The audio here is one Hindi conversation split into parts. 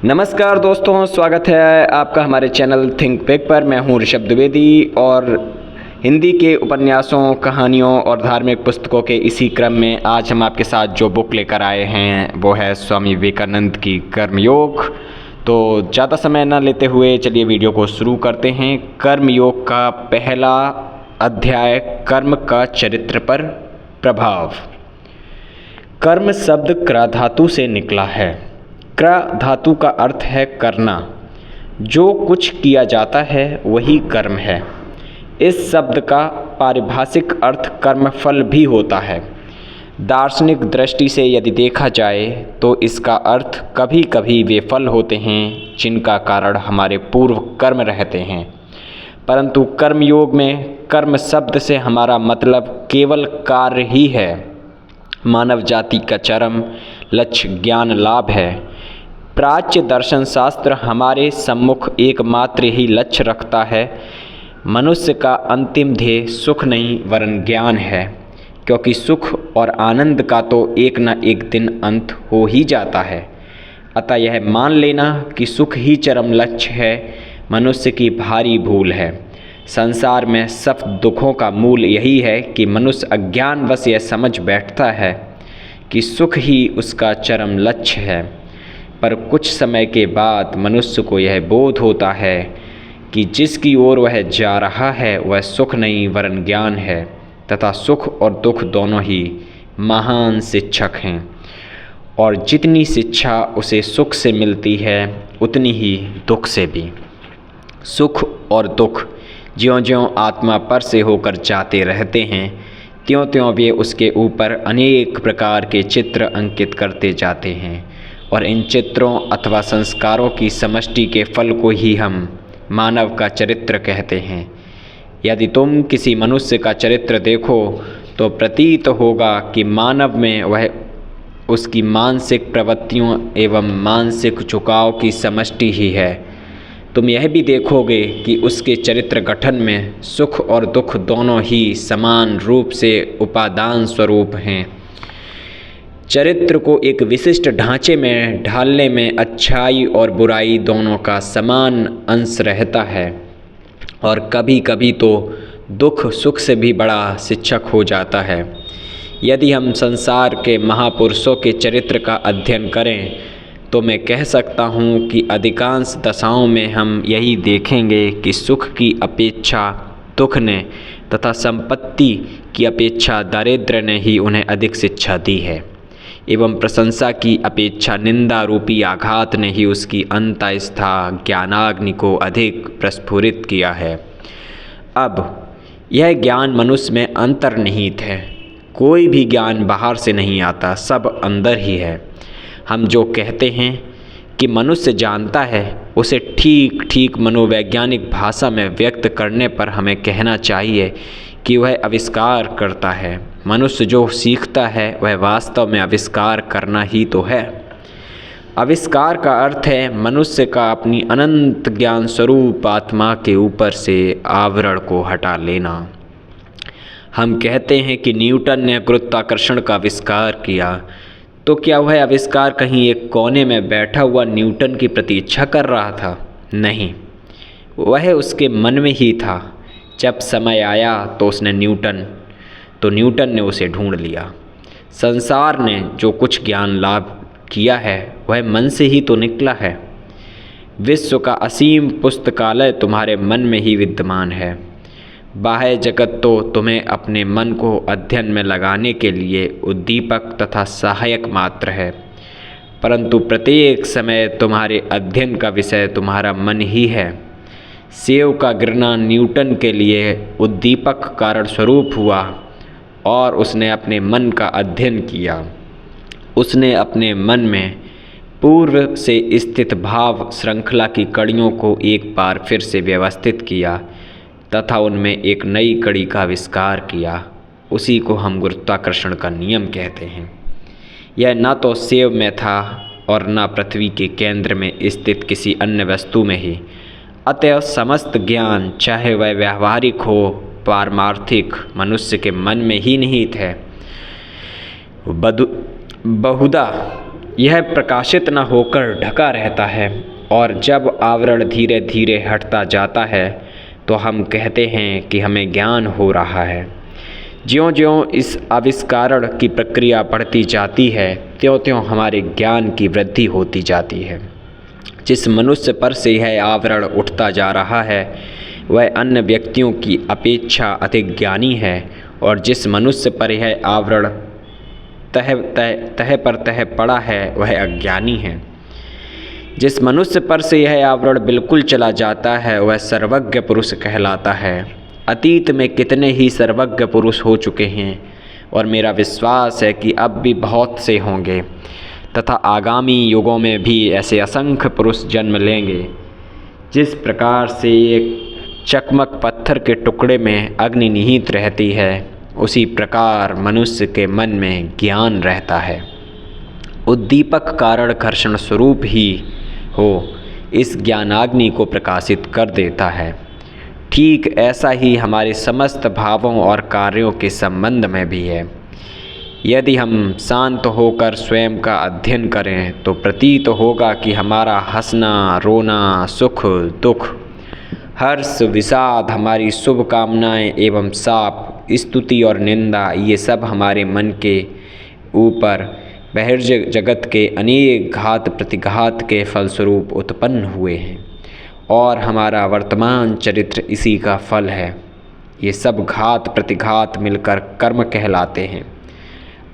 नमस्कार दोस्तों, स्वागत है आपका हमारे चैनल थिंक बिग पर। मैं हूं ऋषभ द्विवेदी और हिंदी के उपन्यासों, कहानियों और धार्मिक पुस्तकों के इसी क्रम में आज हम आपके साथ जो बुक लेकर आए हैं वो है स्वामी विवेकानंद की कर्मयोग। तो ज़्यादा समय न लेते हुए चलिए वीडियो को शुरू करते हैं। कर्मयोग का पहला अध्याय, कर्म का चरित्र पर प्रभाव। कर्म शब्द क्र धातु से निकला है। क्र धातु का अर्थ है करना। जो कुछ किया जाता है वही कर्म है। इस शब्द का पारिभाषिक अर्थ कर्मफल भी होता है। दार्शनिक दृष्टि से यदि देखा जाए तो इसका अर्थ कभी कभी वे फल होते हैं जिनका कारण हमारे पूर्व कर्म रहते हैं, परंतु कर्मयोग में कर्म शब्द से हमारा मतलब केवल कार्य ही है। मानव जाति का चरम लक्ष्य ज्ञान लाभ है। प्राच्य दर्शन शास्त्र हमारे सम्मुख एकमात्र ही लक्ष्य रखता है। मनुष्य का अंतिम ध्येय सुख नहीं वरन ज्ञान है, क्योंकि सुख और आनंद का तो एक न एक दिन अंत हो ही जाता है। अतः यह मान लेना कि सुख ही चरम लक्ष्य है मनुष्य की भारी भूल है। संसार में सब दुखों का मूल यही है कि मनुष्य अज्ञानवश यह समझ बैठता है कि सुख ही उसका चरम लक्ष्य है, पर कुछ समय के बाद मनुष्य को यह बोध होता है कि जिसकी ओर वह जा रहा है वह सुख नहीं वरन ज्ञान है, तथा सुख और दुख दोनों ही महान शिक्षक हैं, और जितनी शिक्षा उसे सुख से मिलती है उतनी ही दुख से भी। सुख और दुख ज्यों-ज्यों आत्मा पर से होकर जाते रहते हैं त्यों-त्यों वे उसके ऊपर अनेक प्रकार के चित्र अंकित करते जाते हैं, और इन चित्रों अथवा संस्कारों की समष्टि के फल को ही हम मानव का चरित्र कहते हैं। यदि तुम किसी मनुष्य का चरित्र देखो तो प्रतीत होगा कि मानव में वह उसकी मानसिक प्रवृत्तियों एवं मानसिक झुकाव की समष्टि ही है। तुम यह भी देखोगे कि उसके चरित्र गठन में सुख और दुख दोनों ही समान रूप से उपादान स्वरूप हैं। चरित्र को एक विशिष्ट ढांचे में ढालने में अच्छाई और बुराई दोनों का समान अंश रहता है, और कभी कभी तो दुख सुख से भी बड़ा शिक्षक हो जाता है। यदि हम संसार के महापुरुषों के चरित्र का अध्ययन करें तो मैं कह सकता हूँ कि अधिकांश दशाओं में हम यही देखेंगे कि सुख की अपेक्षा दुख ने तथा संपत्ति की अपेक्षा दारिद्र्य ने ही उन्हें अधिक शिक्षा दी है, एवं प्रशंसा की अपेक्षा निंदा रूपी आघात ने ही उसकी अंतःस्था ज्ञानाग्नि को अधिक प्रस्फुरित किया है। अब यह ज्ञान मनुष्य में अंतर्निहित है। कोई भी ज्ञान बाहर से नहीं आता, सब अंदर ही है। हम जो कहते हैं कि मनुष्य जानता है उसे ठीक ठीक मनोवैज्ञानिक भाषा में व्यक्त करने पर हमें कहना चाहिए कि वह आविष्कार करता है। मनुष्य जो सीखता है वह वास्तव में आविष्कार करना ही तो है। आविष्कार का अर्थ है मनुष्य का अपनी अनंत ज्ञान स्वरूप आत्मा के ऊपर से आवरण को हटा लेना। हम कहते हैं कि न्यूटन ने गुरुत्वाकर्षण का आविष्कार किया, तो क्या वह आविष्कार कहीं एक कोने में बैठा हुआ न्यूटन की प्रतीक्षा कर रहा था? नहीं, वह उसके मन में ही था। जब समय आया तो न्यूटन ने उसे ढूंढ लिया। संसार ने जो कुछ ज्ञान लाभ किया है वह मन से ही तो निकला है। विश्व का असीम पुस्तकालय तुम्हारे मन में ही विद्यमान है। बाह्य जगत तो तुम्हें अपने मन को अध्ययन में लगाने के लिए उद्दीपक तथा सहायक मात्र है, परंतु प्रत्येक समय तुम्हारे अध्ययन का विषय तुम्हारा मन ही है। सेव का गिरना न्यूटन के लिए उद्दीपक कारण स्वरूप हुआ, और उसने अपने मन का अध्ययन किया। उसने अपने मन में पूर्व से स्थित भाव श्रृंखला की कड़ियों को एक बार फिर से व्यवस्थित किया तथा उनमें एक नई कड़ी का आविष्कार किया। उसी को हम गुरुत्वाकर्षण का नियम कहते हैं। यह न तो सेव में था और न पृथ्वी के केंद्र में स्थित किसी अन्य वस्तु में ही। अतएव समस्त ज्ञान, चाहे वह व्यावहारिक हो पारमार्थिक, मनुष्य के मन में ही निहित है। बहुधा यह प्रकाशित न होकर ढका रहता है, और जब आवरण धीरे धीरे हटता जाता है तो हम कहते हैं कि हमें ज्ञान हो रहा है। ज्यों-ज्यों इस आविष्कारण की प्रक्रिया बढ़ती जाती है, त्यों-त्यों हमारे ज्ञान की वृद्धि होती जाती है। जिस मनुष्य पर से यह आवरण उठता जा रहा है वह अन्य व्यक्तियों की अपेक्षा अधिक ज्ञानी है, और जिस मनुष्य पर यह आवरण तह पर तह पड़ा है वह अज्ञानी है। जिस मनुष्य पर से यह आवरण बिल्कुल चला जाता है वह सर्वज्ञ पुरुष कहलाता है। अतीत में कितने ही सर्वज्ञ पुरुष हो चुके हैं, और मेरा विश्वास है कि अब भी बहुत से होंगे तथा आगामी युगों में भी ऐसे असंख्य पुरुष जन्म लेंगे। जिस प्रकार से एक चकमक पत्थर के टुकड़े में अग्नि निहित रहती है, उसी प्रकार मनुष्य के मन में ज्ञान रहता है। उद्दीपक कारण घर्षण स्वरूप ही हो इस ज्ञानाग्नि को प्रकाशित कर देता है। ठीक ऐसा ही हमारे समस्त भावों और कार्यों के संबंध में भी है। यदि हम शांत होकर स्वयं का अध्ययन करें तो प्रतीत होगा कि हमारा हंसना, रोना, सुख, दुख, हर्ष, विषाद, हमारी शुभकामनाएं एवं शाप, स्तुति और निंदा, ये सब हमारे मन के ऊपर बहिर्ज जगत के अनेक घात प्रतिघात के फलस्वरूप उत्पन्न हुए हैं, और हमारा वर्तमान चरित्र इसी का फल है। ये सब घात प्रतिघात मिलकर कर्म कहलाते हैं।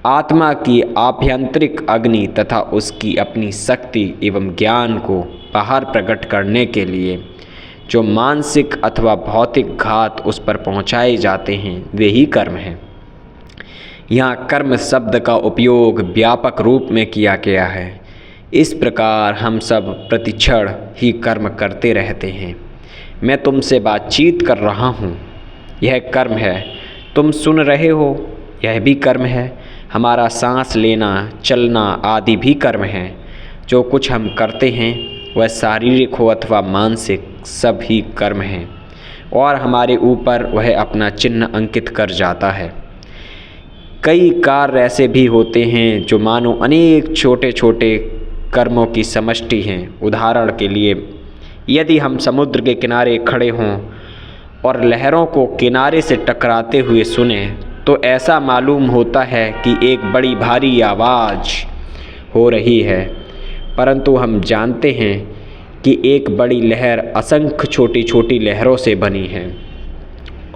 आत्मा की आभ्यंतरिक अग्नि तथा उसकी अपनी शक्ति एवं ज्ञान को बाहर प्रकट करने के लिए जो मानसिक अथवा भौतिक घात उस पर पहुँचाए जाते हैं वे ही कर्म हैं। यहाँ कर्म शब्द का उपयोग व्यापक रूप में किया गया है। इस प्रकार हम सब प्रतिक्षण ही कर्म करते रहते हैं। मैं तुमसे बातचीत कर रहा हूँ, यह कर्म है। तुम सुन रहे हो, यह भी कर्म है। हमारा सांस लेना, चलना आदि भी कर्म है। जो कुछ हम करते हैं वह शारीरिक हो अथवा मानसिक, सब ही कर्म हैं, और हमारे ऊपर वह अपना चिन्ह अंकित कर जाता है। कई कार्य ऐसे भी होते हैं जो मानो अनेक छोटे छोटे कर्मों की समष्टि हैं। उदाहरण के लिए, यदि हम समुद्र के किनारे खड़े हों और लहरों को किनारे से टकराते हुए सुने तो ऐसा मालूम होता है कि एक बड़ी भारी आवाज़ हो रही है, परंतु हम जानते हैं कि एक बड़ी लहर असंख्य छोटी छोटी लहरों से बनी है,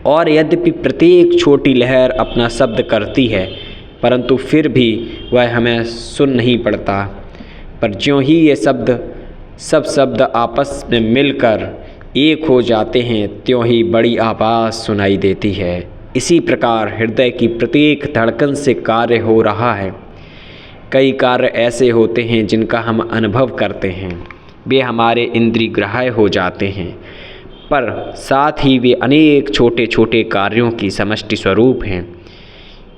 और यद्यपि प्रत्येक छोटी लहर अपना शब्द करती है परंतु फिर भी वह हमें सुन नहीं पड़ता। पर ज्यों ही ये सब शब्द आपस में मिलकर एक हो जाते हैं त्यों ही बड़ी आवाज़ सुनाई देती है। इसी प्रकार हृदय की प्रत्येक धड़कन से कार्य हो रहा है। कई कार्य ऐसे होते हैं जिनका हम अनुभव करते हैं, वे हमारे इंद्रिय ग्राह्य हो जाते हैं, पर साथ ही वे अनेक छोटे छोटे कार्यों की समष्टि स्वरूप हैं।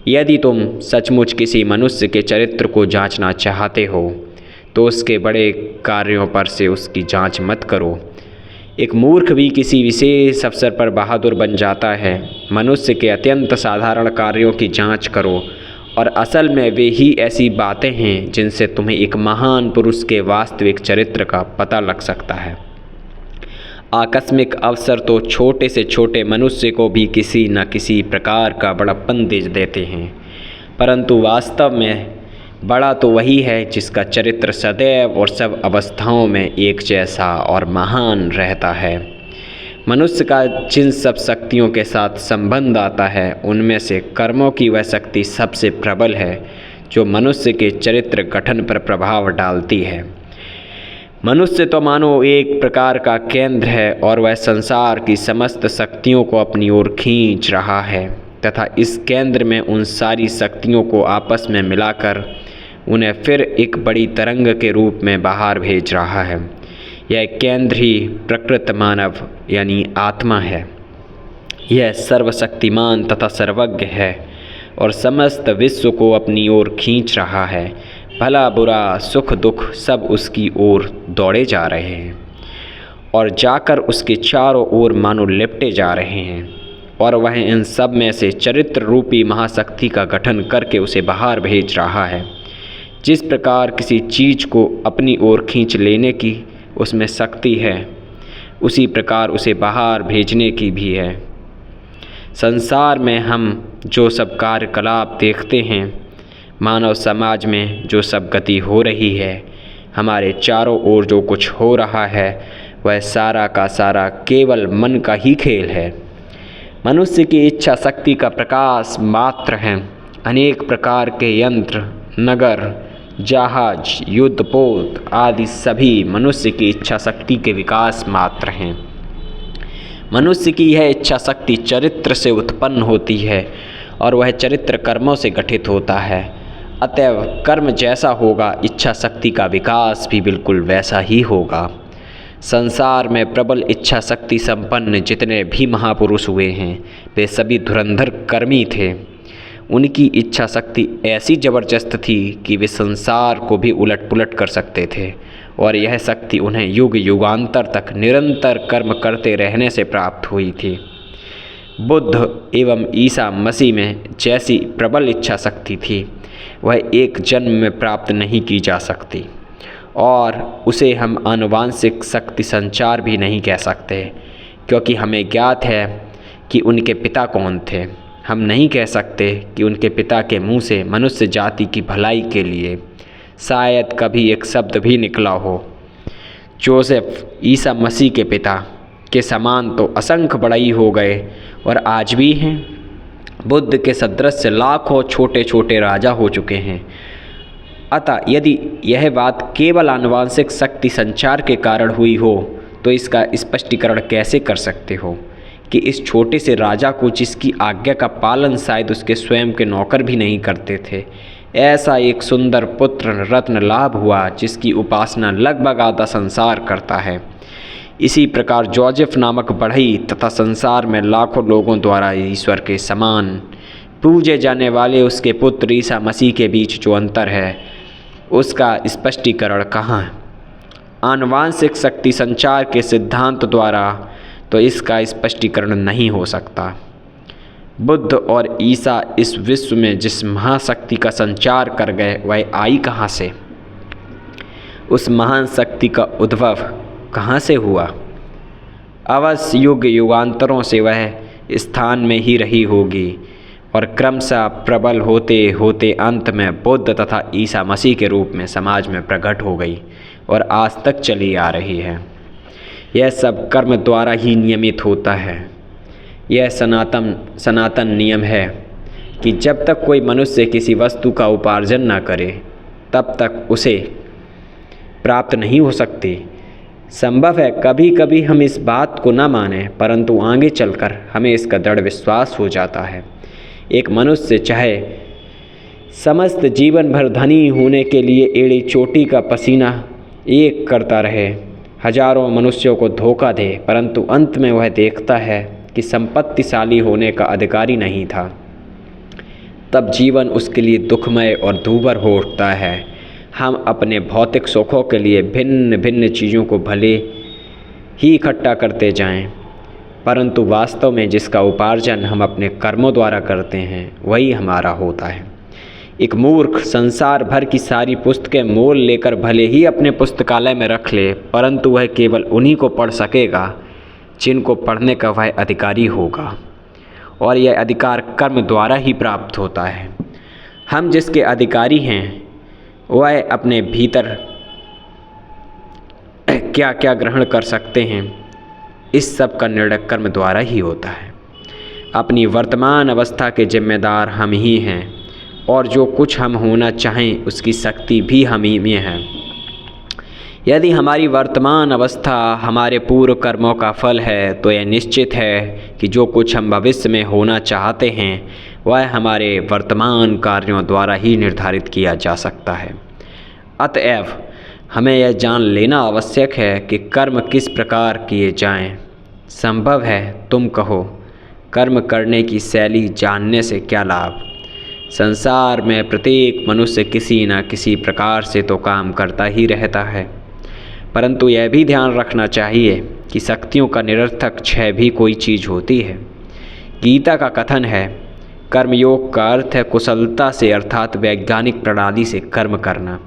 यदि तुम सचमुच किसी मनुष्य के चरित्र को जांचना चाहते हो तो उसके बड़े कार्यों पर से उसकी जांच मत करो। एक मूर्ख भी किसी विशेष अवसर पर बहादुर बन जाता है। मनुष्य के अत्यंत साधारण कार्यों की जांच करो, और असल में वे ही ऐसी बातें हैं जिनसे तुम्हें एक महान पुरुष के वास्तविक चरित्र का पता लग सकता है। आकस्मिक अवसर तो छोटे से छोटे मनुष्य को भी किसी न किसी प्रकार का बड़प्पन दे देते हैं, परंतु वास्तव में बड़ा तो वही है जिसका चरित्र सदैव और सब अवस्थाओं में एक जैसा और महान रहता है। मनुष्य का जिन सब शक्तियों के साथ संबंध आता है उनमें से कर्मों की वह शक्ति सबसे प्रबल है जो मनुष्य के चरित्र गठन पर प्रभाव डालती है। मनुष्य तो मानो एक प्रकार का केंद्र है और वह संसार की समस्त शक्तियों को अपनी ओर खींच रहा है तथा इस केंद्र में उन सारी शक्तियों को आपस में मिलाकर उन्हें फिर एक बड़ी तरंग के रूप में बाहर भेज रहा है। यह केंद्र ही प्रकृत मानव यानी आत्मा है। यह सर्वशक्तिमान तथा सर्वज्ञ है और समस्त विश्व को अपनी ओर खींच रहा है। भला बुरा, सुख दुख सब उसकी ओर दौड़े जा रहे हैं और जाकर उसके चारों ओर मानो लिपटे जा रहे हैं, और वह इन सब में से चरित्र रूपी महाशक्ति का गठन करके उसे बाहर भेज रहा है। जिस प्रकार किसी चीज़ को अपनी ओर खींच लेने की उसमें शक्ति है, उसी प्रकार उसे बाहर भेजने की भी है। संसार में हम जो सब कार्यकलाप देखते हैं, मानव समाज में जो सब गति हो रही है, हमारे चारों ओर जो कुछ हो रहा है, वह सारा का सारा केवल मन का ही खेल है। मनुष्य की इच्छा शक्ति का प्रकाश मात्र है। अनेक प्रकार के यंत्र, नगर, जहाज, युद्धपोत आदि सभी मनुष्य की इच्छा शक्ति के विकास मात्र हैं। मनुष्य की यह इच्छा शक्ति चरित्र से उत्पन्न होती है और वह चरित्र कर्मों से गठित होता है। अतएव कर्म जैसा होगा, इच्छा शक्ति का विकास भी बिल्कुल वैसा ही होगा। संसार में प्रबल इच्छा शक्ति संपन्न जितने भी महापुरुष हुए हैं, वे सभी धुरंधर कर्मी थे। उनकी इच्छा शक्ति ऐसी जबरदस्त थी कि वे संसार को भी उलट पुलट कर सकते थे और यह शक्ति उन्हें युग युगांतर तक निरंतर कर्म करते रहने से प्राप्त हुई थी। बुद्ध एवं ईसा मसीह में जैसी प्रबल इच्छा शक्ति थी, वह एक जन्म में प्राप्त नहीं की जा सकती और उसे हम आनुवांशिक शक्ति संचार भी नहीं कह सकते, क्योंकि हमें ज्ञात है कि उनके पिता कौन थे। हम नहीं कह सकते कि उनके पिता के मुंह से मनुष्य जाति की भलाई के लिए शायद कभी एक शब्द भी निकला हो। जोसेफ ईसा मसीह के पिता के समान तो असंख्य बड़ाई हो गए और आज भी हैं। बुद्ध के सदृश लाखों छोटे छोटे राजा हो चुके हैं। अतः यदि यह बात केवल आनुवांशिक शक्ति संचार के कारण हुई हो, तो इसका स्पष्टीकरण कैसे कर सकते हो कि इस छोटे से राजा को, जिसकी आज्ञा का पालन शायद उसके स्वयं के नौकर भी नहीं करते थे, ऐसा एक सुंदर पुत्र रत्न लाभ हुआ जिसकी उपासना लगभग आधा संसार करता है। इसी प्रकार जोसेफ नामक बढ़ई तथा संसार में लाखों लोगों द्वारा ईश्वर के समान पूजे जाने वाले उसके पुत्र ईसा मसीह के बीच जो अंतर है, उसका स्पष्टीकरण कहाँ है? आनुवांशिक शक्ति संचार के सिद्धांत द्वारा तो इसका स्पष्टीकरण नहीं हो सकता। बुद्ध और ईसा इस विश्व में जिस महाशक्ति का संचार कर गए, वह आई कहाँ से? उस महान शक्ति का उद्भव कहाँ से हुआ? अवश्य युग युगांतरों से वह स्थान में ही रही होगी और क्रमशः प्रबल होते होते अंत में बुद्ध तथा ईसा मसीह के रूप में समाज में प्रकट हो गई और आज तक चली आ रही है। यह सब कर्म द्वारा ही नियमित होता है। यह सनातन नियम है कि जब तक कोई मनुष्य किसी वस्तु का उपार्जन न करे, तब तक उसे प्राप्त नहीं हो सकती। संभव है कभी कभी हम इस बात को न माने, परंतु आगे चलकर हमें इसका दृढ़ विश्वास हो जाता है। एक मनुष्य चाहे समस्त जीवन भर धनी होने के लिए एड़ी चोटी का पसीना एक करता रहे, हजारों मनुष्यों को धोखा दे, परंतु अंत में वह देखता है कि संपत्तिशाली होने का अधिकारी नहीं था, तब जीवन उसके लिए दुखमय और दूभर हो उठता है। हम अपने भौतिक सुखों के लिए भिन्न भिन्न चीज़ों को भले ही इकट्ठा करते जाएं, परंतु वास्तव में जिसका उपार्जन हम अपने कर्मों द्वारा करते हैं, वही हमारा होता है। एक मूर्ख संसार भर की सारी पुस्तकें मोल लेकर भले ही अपने पुस्तकालय में रख ले, परंतु वह केवल उन्हीं को पढ़ सकेगा जिनको पढ़ने का वह अधिकारी होगा, और यह अधिकार कर्म द्वारा ही प्राप्त होता है। हम जिसके अधिकारी हैं, वह अपने भीतर क्या क्या ग्रहण कर सकते हैं, इस सब का निर्णय कर्म द्वारा ही होता है। अपनी वर्तमान अवस्था के जिम्मेदार हम ही हैं और जो कुछ हम होना चाहें उसकी शक्ति भी हम ही में है। यदि हमारी वर्तमान अवस्था हमारे पूर्व कर्मों का फल है, तो यह निश्चित है कि जो कुछ हम भविष्य में होना चाहते हैं वह हमारे वर्तमान कार्यों द्वारा ही निर्धारित किया जा सकता है। अतएव हमें यह जान लेना आवश्यक है कि कर्म किस प्रकार किए जाएं। संभव है तुम कहो, कर्म करने की शैली जानने से क्या लाभ? संसार में प्रत्येक मनुष्य किसी न किसी प्रकार से तो काम करता ही रहता है, परंतु यह भी ध्यान रखना चाहिए कि शक्तियों का निरर्थक क्षय भी कोई चीज़ होती है। गीता का कथन है, कर्मयोग का अर्थ है कुशलता से अर्थात वैज्ञानिक प्रणाली से कर्म करना।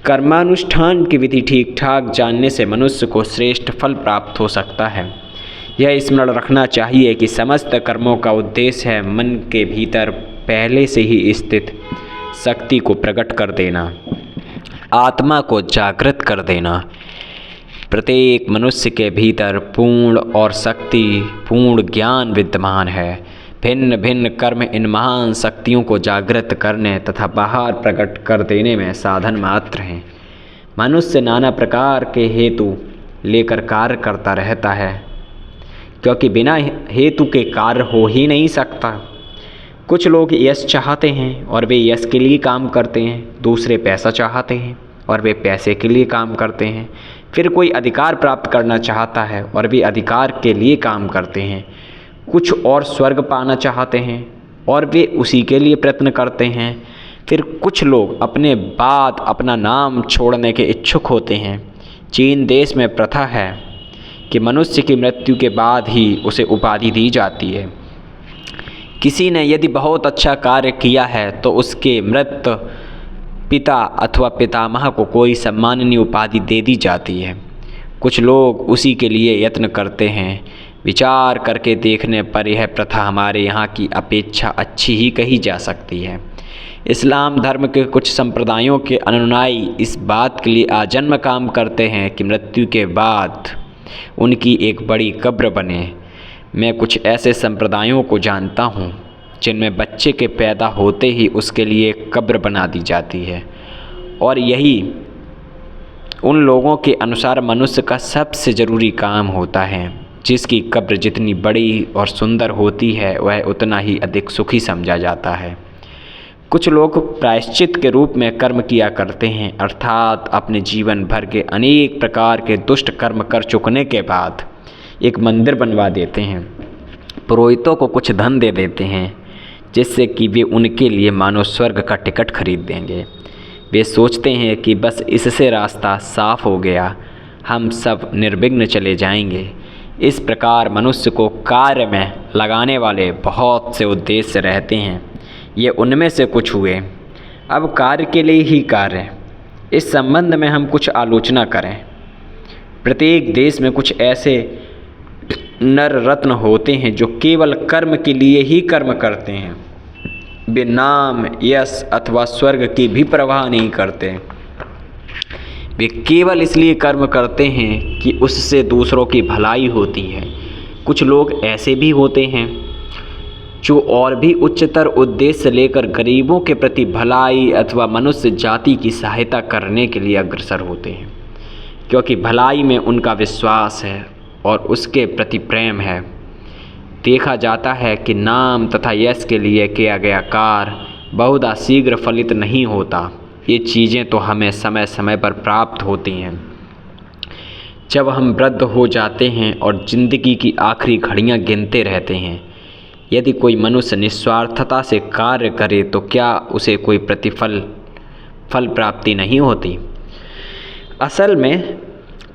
कर्मानुष्ठान की विधि ठीक ठाक जानने से मनुष्य को श्रेष्ठ फल प्राप्त हो सकता है। यह स्मरण रखना चाहिए कि समस्त कर्मों का उद्देश्य है मन के भीतर पहले से ही स्थित शक्ति को प्रकट कर देना, आत्मा को जागृत कर देना। प्रत्येक मनुष्य के भीतर पूर्ण और शक्ति पूर्ण ज्ञान विद्यमान है। भिन्न भिन्न कर्म इन महान शक्तियों को जागृत करने तथा बाहर प्रकट कर देने में साधन मात्र हैं। मनुष्य नाना प्रकार के हेतु लेकर कार्य करता रहता है, क्योंकि बिना हेतु के कार्य हो ही नहीं सकता। कुछ लोग यश चाहते हैं और वे यश के लिए काम करते हैं, दूसरे पैसा चाहते हैं और वे पैसे के लिए काम करते हैं। फिर कोई अधिकार प्राप्त करना चाहता है और वे अधिकार के लिए काम करते हैं। कुछ और स्वर्ग पाना चाहते हैं और वे उसी के लिए प्रयत्न करते हैं। फिर कुछ लोग अपने बाद अपना नाम छोड़ने के इच्छुक होते हैं। चीन देश में प्रथा है कि मनुष्य की मृत्यु के बाद ही उसे उपाधि दी जाती है। किसी ने यदि बहुत अच्छा कार्य किया है तो उसके मृत पिता अथवा पितामह को कोई सम्माननीय उपाधि दे दी जाती है। कुछ लोग उसी के लिए यत्न करते हैं। विचार करके देखने पर यह प्रथा हमारे यहाँ की अपेक्षा अच्छी ही कही जा सकती है। इस्लाम धर्म के कुछ संप्रदायों के अनुयायी इस बात के लिए आजन्म काम करते हैं कि मृत्यु के बाद उनकी एक बड़ी कब्र बने। मैं कुछ ऐसे संप्रदायों को जानता हूँ जिनमें बच्चे के पैदा होते ही उसके लिए एक कब्र बना दी जाती है, और यही उन लोगों के अनुसार मनुष्य का सबसे ज़रूरी काम होता है। जिसकी कब्र जितनी बड़ी और सुंदर होती है वह उतना ही अधिक सुखी समझा जाता है। कुछ लोग प्रायश्चित के रूप में कर्म किया करते हैं, अर्थात अपने जीवन भर के अनेक प्रकार के दुष्ट कर्म कर चुकने के बाद एक मंदिर बनवा देते हैं, पुरोहितों को कुछ धन दे देते हैं जिससे कि वे उनके लिए मानो स्वर्ग का टिकट खरीद देंगे। वे सोचते हैं कि बस इससे रास्ता साफ हो गया, हम सब निर्विघ्न चले जाएंगे। इस प्रकार मनुष्य को कार्य में लगाने वाले बहुत से उद्देश्य रहते हैं। ये उनमें से कुछ हुए। अब कार्य के लिए ही कार्य, इस संबंध में हम कुछ आलोचना करें। प्रत्येक देश में कुछ ऐसे नर रत्न होते हैं जो केवल कर्म के लिए ही कर्म करते हैं। वे नाम, यश अथवा स्वर्ग की भी परवाह नहीं करते। वे केवल इसलिए कर्म करते हैं कि उससे दूसरों की भलाई होती है। कुछ लोग ऐसे भी होते हैं जो और भी उच्चतर उद्देश्य लेकर गरीबों के प्रति भलाई अथवा मनुष्य जाति की सहायता करने के लिए अग्रसर होते हैं, क्योंकि भलाई में उनका विश्वास है और उसके प्रति प्रेम है। देखा जाता है कि नाम तथा यश के लिए किया गया कार्य बहुधा शीघ्र फलित नहीं होता। ये चीज़ें तो हमें समय समय पर प्राप्त होती हैं। जब हम वृद्ध हो जाते हैं और ज़िंदगी की आखिरी घड़ियां गिनते रहते हैं, यदि कोई मनुष्य निस्वार्थता से कार्य करे तो क्या उसे कोई फल प्राप्ति नहीं होती? असल में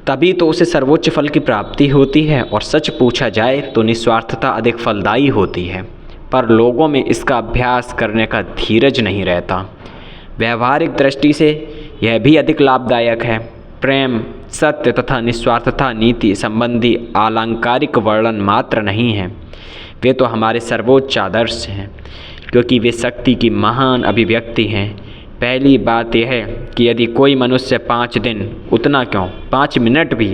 तभी तो उसे सर्वोच्च फल की प्राप्ति होती है। और सच पूछा जाए तो निस्वार्थता अधिक फलदायी होती है, पर लोगों में इसका अभ्यास करने का धीरज नहीं रहता। व्यावहारिक दृष्टि से यह भी अधिक लाभदायक है। प्रेम, सत्य तथा निस्वार्थता नीति संबंधी आलंकारिक वर्णन मात्र नहीं है, वे तो हमारे सर्वोच्च आदर्श हैं, क्योंकि वे शक्ति की महान अभिव्यक्ति हैं। पहली बात यह है कि यदि कोई मनुष्य 5 दिन, उतना क्यों 5 मिनट भी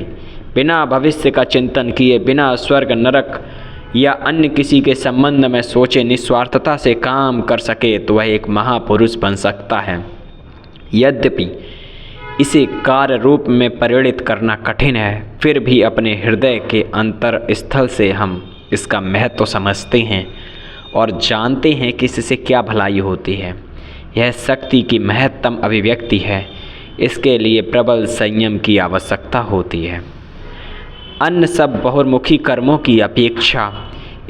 बिना भविष्य का चिंतन किए, बिना स्वर्ग नरक या अन्य किसी के संबंध में सोचे निस्वार्थता से काम कर सके तो वह एक महापुरुष बन सकता है। यद्यपि इसे कार्य रूप में परिणित करना कठिन है, फिर भी अपने हृदय के अंतर स्थल से हम इसका महत्व समझते हैं और जानते हैं कि इससे क्या भलाई होती है। यह शक्ति की महत्तम अभिव्यक्ति है। इसके लिए प्रबल संयम की आवश्यकता होती है। अन्य सब बहुमुखी कर्मों की अपेक्षा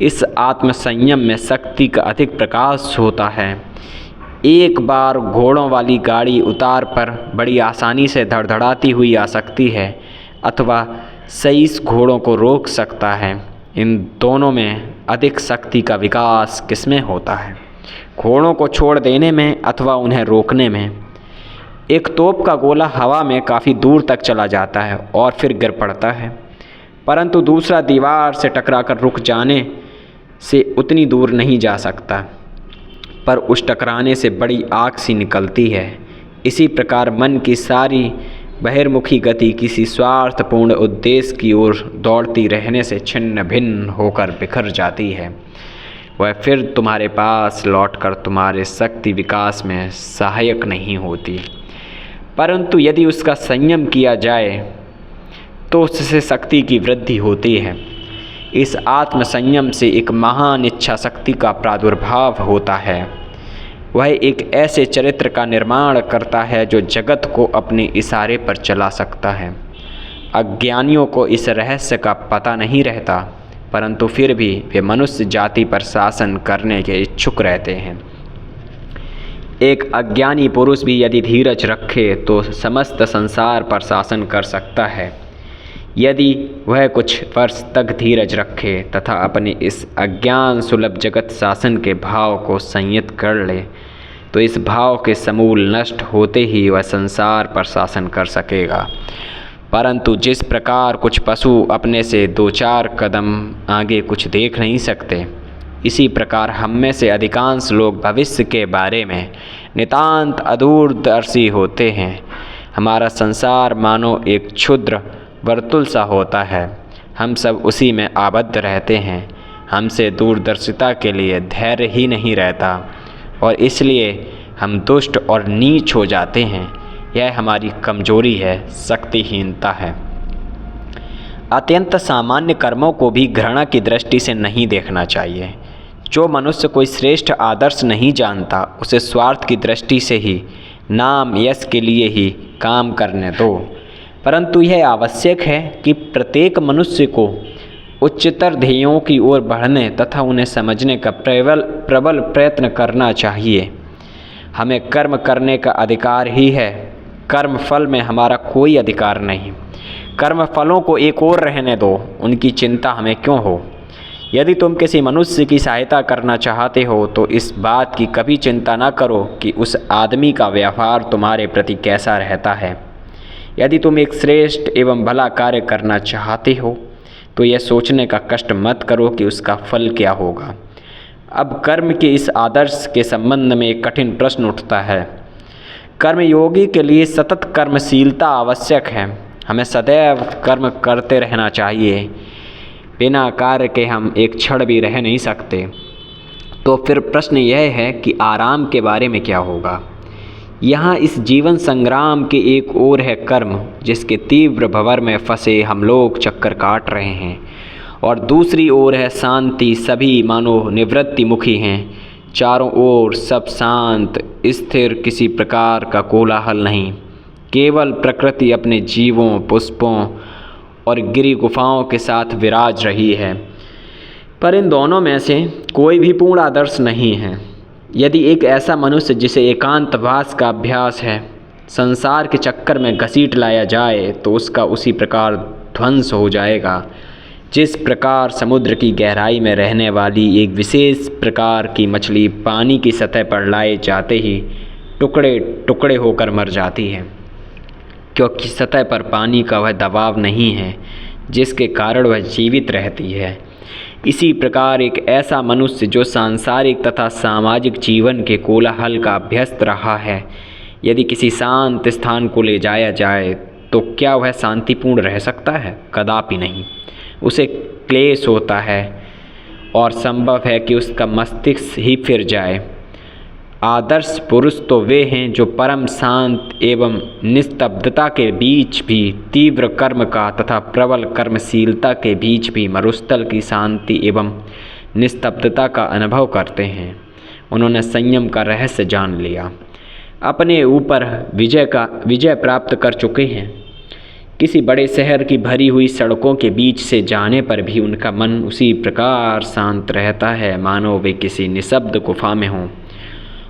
इस आत्मसंयम में शक्ति का अधिक प्रकाश होता है। एक बार घोड़ों वाली गाड़ी उतार पर बड़ी आसानी से धड़धड़ाती हुई आ सकती है अथवा 23 घोड़ों को रोक सकता है। इन दोनों में अधिक शक्ति का विकास किसमें होता है? घोड़ों को छोड़ देने में अथवा उन्हें रोकने में? एक तोप का गोला हवा में काफ़ी दूर तक चला जाता है और फिर गिर पड़ता है, परंतु दूसरा दीवार से टकराकर रुक जाने से उतनी दूर नहीं जा सकता, पर उस टकराने से बड़ी आग सी निकलती है। इसी प्रकार मन की सारी बहिर्मुखी गति किसी स्वार्थपूर्ण उद्देश्य की ओर दौड़ती रहने से छिन्न भिन्न होकर बिखर जाती है। वह फिर तुम्हारे पास लौटकर तुम्हारे शक्ति विकास में सहायक नहीं होती, परंतु यदि उसका संयम किया जाए तो उससे शक्ति की वृद्धि होती है। इस आत्म संयम से एक महान इच्छा शक्ति का प्रादुर्भाव होता है। वह एक ऐसे चरित्र का निर्माण करता है जो जगत को अपने इशारे पर चला सकता है। अज्ञानियों को इस रहस्य का पता नहीं रहता, परंतु फिर भी वे मनुष्य जाति पर शासन करने के इच्छुक रहते हैं। एक अज्ञानी पुरुष भी यदि धीरज रखे तो समस्त संसार पर शासन कर सकता है। यदि वह कुछ वर्ष तक धीरज रखे तथा अपने इस अज्ञान सुलभ जगत शासन के भाव को संयत कर ले, तो इस भाव के समूल नष्ट होते ही वह संसार पर शासन कर सकेगा। परंतु जिस प्रकार कुछ पशु अपने से 2-4 कदम आगे कुछ देख नहीं सकते, इसी प्रकार हम में से अधिकांश लोग भविष्य के बारे में नितांत अदूरदर्शी होते हैं। हमारा संसार मानो एक क्षुद्र वर्तुल सा होता है, हम सब उसी में आबद्ध रहते हैं। हमसे दूरदर्शिता के लिए धैर्य ही नहीं रहता और इसलिए हम दुष्ट और नीच हो जाते हैं। यह हमारी कमजोरी है, शक्तिहीनता है। अत्यंत सामान्य कर्मों को भी घृणा की दृष्टि से नहीं देखना चाहिए। जो मनुष्य कोई श्रेष्ठ आदर्श नहीं जानता, उसे स्वार्थ की दृष्टि से ही नाम यश के लिए ही काम करने दो। परंतु यह आवश्यक है कि प्रत्येक मनुष्य को उच्चतर ध्येयों की ओर बढ़ने तथा उन्हें समझने का प्रबल प्रयत्न करना चाहिए। हमें कर्म करने का अधिकार ही है, कर्म फल में हमारा कोई अधिकार नहीं। कर्म फलों को एक ओर रहने दो, उनकी चिंता हमें क्यों हो। यदि तुम किसी मनुष्य की सहायता करना चाहते हो तो इस बात की कभी चिंता न करो कि उस आदमी का व्यवहार तुम्हारे प्रति कैसा रहता है। यदि तुम एक श्रेष्ठ एवं भला कार्य करना चाहते हो तो यह सोचने का कष्ट मत करो कि उसका फल क्या होगा। अब कर्म के इस आदर्श के संबंध में एक कठिन प्रश्न उठता है। कर्मयोगी के लिए सतत कर्मशीलता आवश्यक है। हमें सदैव कर्म करते रहना चाहिए। बिना कार्य के हम एक क्षण भी रह नहीं सकते। तो फिर प्रश्न यह है कि आराम के बारे में क्या होगा। यहाँ इस जीवन संग्राम के एक ओर है कर्म, जिसके तीव्र भंवर में फंसे हम लोग चक्कर काट रहे हैं, और दूसरी ओर है शांति। सभी मानो निवृत्तिमुखी हैं। चारों ओर सब शांत स्थिर, किसी प्रकार का कोलाहल नहीं। केवल प्रकृति अपने जीवों, पुष्पों और गिरी गुफाओं के साथ विराज रही है। पर इन दोनों में से कोई भी पूर्ण आदर्श नहीं है। यदि एक ऐसा मनुष्य जिसे एकांतवास का अभ्यास है संसार के चक्कर में घसीट लाया जाए तो उसका उसी प्रकार ध्वंस हो जाएगा जिस प्रकार समुद्र की गहराई में रहने वाली एक विशेष प्रकार की मछली पानी की सतह पर लाए जाते ही टुकड़े टुकड़े होकर मर जाती है, क्योंकि सतह पर पानी का वह दबाव नहीं है जिसके कारण वह जीवित रहती है। इसी प्रकार एक ऐसा मनुष्य जो सांसारिक तथा सामाजिक जीवन के कोलाहल का अभ्यस्त रहा है, यदि किसी शांत स्थान को ले जाया जाए तो क्या वह शांतिपूर्ण रह सकता है? कदापि नहीं। उसे क्लेश होता है और संभव है कि उसका मस्तिष्क ही फिर जाए। आदर्श पुरुष तो वे हैं जो परम शांत एवं निस्तब्धता के बीच भी तीव्र कर्म का तथा प्रबल कर्मशीलता के बीच भी मरुस्थल की शांति एवं निस्तब्धता का अनुभव करते हैं। उन्होंने संयम का रहस्य जान लिया, अपने ऊपर विजय प्राप्त कर चुके हैं। किसी बड़े शहर की भरी हुई सड़कों के बीच से जाने पर भी उनका मन उसी प्रकार शांत रहता है मानो वे किसी निशब्द गुफा में हों,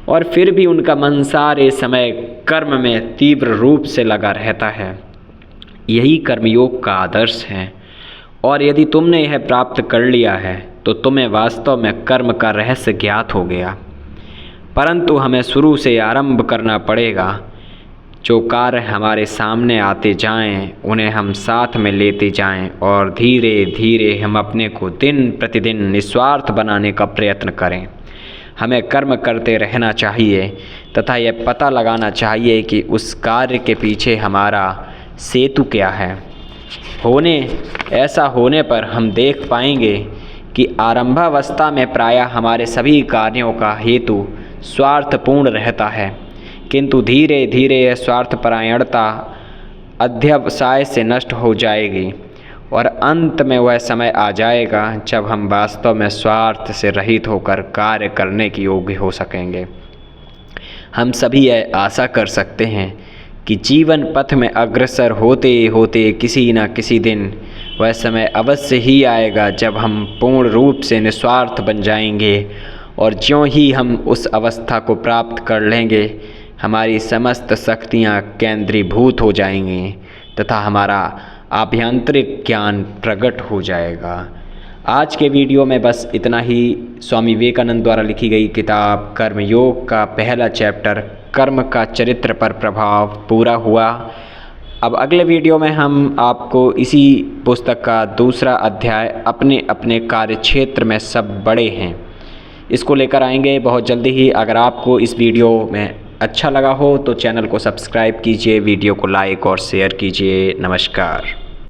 और फिर भी उनका मन सारे समय कर्म में तीव्र रूप से लगा रहता है। यही कर्मयोग का आदर्श है। और यदि तुमने यह प्राप्त कर लिया है तो तुम्हें वास्तव में कर्म का रहस्य ज्ञात हो गया। परंतु हमें शुरू से आरंभ करना पड़ेगा। जो कार्य हमारे सामने आते जाएं, उन्हें हम साथ में लेते जाएं और धीरे धीरे हम अपने को दिन प्रतिदिन निस्वार्थ बनाने का प्रयत्न करें। हमें कर्म करते रहना चाहिए तथा यह पता लगाना चाहिए कि उस कार्य के पीछे हमारा सेतु क्या है। ऐसा होने पर हम देख पाएंगे कि आरंभावस्था में प्रायः हमारे सभी कार्यों का हेतु स्वार्थपूर्ण रहता है, किंतु धीरे धीरे यह स्वार्थपरायणता अध्यवसाय से नष्ट हो जाएगी और अंत में वह समय आ जाएगा जब हम वास्तव में स्वार्थ से रहित होकर कार्य करने के योग्य हो सकेंगे। हम सभी यह आशा कर सकते हैं कि जीवन पथ में अग्रसर होते होते किसी न किसी दिन वह समय अवश्य ही आएगा जब हम पूर्ण रूप से निस्वार्थ बन जाएंगे, और ज्यों ही हम उस अवस्था को प्राप्त कर लेंगे हमारी समस्त शक्तियाँ केंद्रीभूत हो जाएंगी तथा हमारा आभ्यंतरिक ज्ञान प्रकट हो जाएगा। आज के वीडियो में बस इतना ही। स्वामी विवेकानंद द्वारा लिखी गई किताब कर्मयोग का पहला चैप्टर कर्म का चरित्र पर प्रभाव पूरा हुआ। अब अगले वीडियो में हम आपको इसी पुस्तक का दूसरा अध्याय अपने अपने कार्यक्षेत्र में सब बड़े हैं, इसको लेकर आएंगे बहुत जल्दी ही। अगर आपको इस वीडियो में अच्छा लगा हो तो चैनल को सब्सक्राइब कीजिए, वीडियो को लाइक और शेयर कीजिए। नमस्कार।